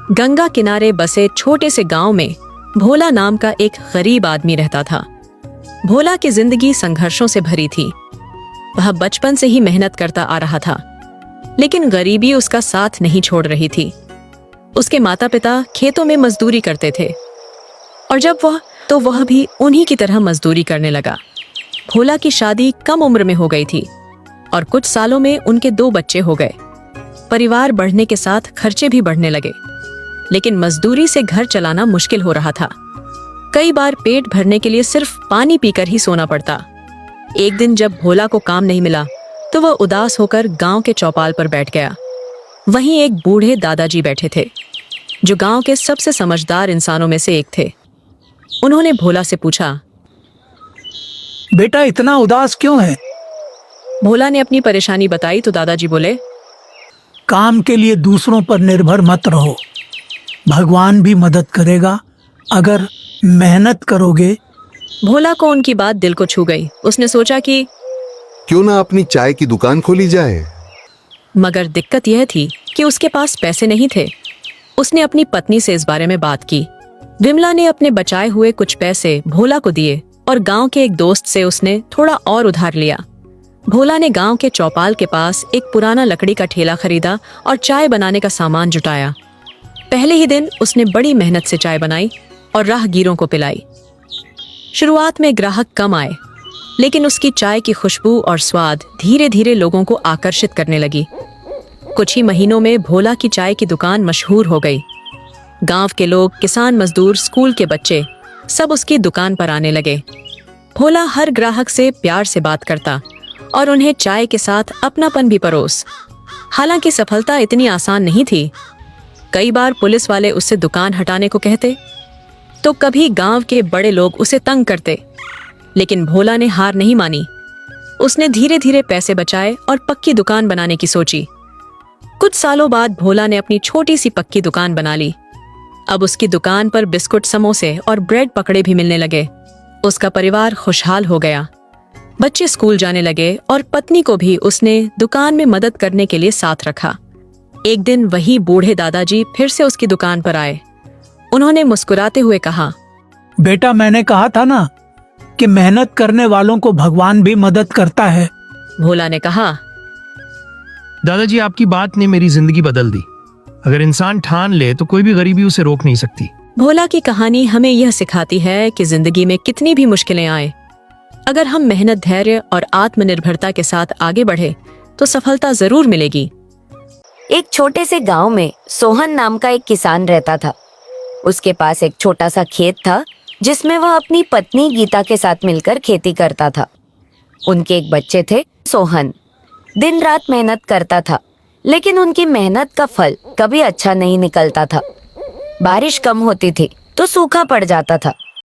गंगा किनारे बसे छोटे से गांव में भोला नाम का एक गरीब आदमी रहता था। भोला की जिंदगी संघर्षों से भरी थी। वह बचपन से ही मेहनत करता आ रहा था, लेकिन गरीबी उसका साथ नहीं छोड़ रही थी। उसके माता पिता खेतों में मजदूरी करते थे और जब वह भी उन्हीं की तरह मजदूरी करने लगा। भोला की शादी कम उम्र में हो गई थी और कुछ सालों में उनके 2 बच्चे हो गए। परिवार बढ़ने के साथ खर्चे भी बढ़ने लगे, लेकिन मजदूरी से घर चलाना मुश्किल हो रहा था। कई बार पेट भरने के लिए सिर्फ पानी पीकर ही सोना पड़ता। एक दिन जब भोला को काम नहीं मिला तो वह उदास होकर गांव के चौपाल पर बैठ गया। वहीं एक बूढ़े दादाजी बैठे थे, जो गांव के सबसे समझदार इंसानों में से एक थे। उन्होंने भोला से पूछा, बेटा इतना उदास क्यों है? भोला ने अपनी परेशानी बताई तो दादाजी बोले, काम के लिए दूसरों पर निर्भर मत रहो, भगवान भी मदद करेगा अगर मेहनत करोगे। भोला को उनकी बात दिल को छू गई। उसने सोचा कि क्यों ना अपनी चाय की दुकान खोली जाए। मगर दिक्कत यह थी कि उसके पास पैसे नहीं थे। उसने अपनी पत्नी से इस बारे में बात की। विमला ने अपने बचाए हुए कुछ पैसे भोला को दिए और गांव के एक दोस्त से उसने थोड़ा और उधार लिया। भोला ने गांव के चौपाल के पास एक पुराना लकड़ी का ठेला खरीदा और चाय बनाने का सामान जुटाया। पहले ही दिन उसने बड़ी मेहनत से चाय बनाई और राहगीरों को पिलाई। शुरुआत में ग्राहक कम आए, लेकिन उसकी चाय की खुशबू और स्वाद धीरे धीरे लोगों को आकर्षित करने लगी। कुछ ही महीनों में भोला की चाय की दुकान मशहूर हो गई। गांव के लोग, किसान मजदूर, स्कूल के बच्चे सब उसकी दुकान पर आने लगे। भोला हर ग्राहक से प्यार से बात करता और उन्हें चाय के साथ अपनापन भी परोस। हालांकि सफलता इतनी आसान नहीं थी। कई बार पुलिस वाले उससे दुकान हटाने को कहते, तो कभी गांव के बड़े लोग उसे तंग करते, लेकिन भोला ने हार नहीं मानी। उसने धीरे धीरे पैसे बचाए और पक्की दुकान बनाने की सोची। कुछ सालों बाद भोला ने अपनी छोटी सी पक्की दुकान बना ली। अब उसकी दुकान पर बिस्कुट, समोसे और ब्रेड पकड़े भी मिलने लगे। उसका परिवार खुशहाल हो गया। बच्चे स्कूल जाने लगे और पत्नी को भी उसने दुकान में मदद करने के लिए साथ रखा। एक दिन वही बूढ़े दादाजी फिर से उसकी दुकान पर आए। उन्होंने मुस्कुराते हुए कहा, बेटा मैंने कहा था ना कि मेहनत करने वालों को भगवान भी मदद करता है। भोला ने कहा, दादाजी आपकी बात ने मेरी जिंदगी बदल दी। अगर इंसान ठान ले तो कोई भी गरीबी उसे रोक नहीं सकती। भोला की कहानी हमें यह सिखाती है कि जिंदगी में कितनी भी मुश्किलें आए, अगर हम मेहनत, धैर्य और आत्मनिर्भरता के साथ आगे बढ़े तो सफलता जरूर मिलेगी। एक छोटे से गांव में सोहन नाम का एक किसान रहता था। उसके पास एक छोटा सा खेत था जिसमें वह अपनी पत्नी गीता के साथ मिलकर खेती करता था। उनके एक बच्चे थे, सोहन। दिन रात मेहनत करता था, लेकिन उनकी मेहनत का फल कभी अच्छा नहीं निकलता था। बारिश कम होती थी तो सूखा पड़ जाता था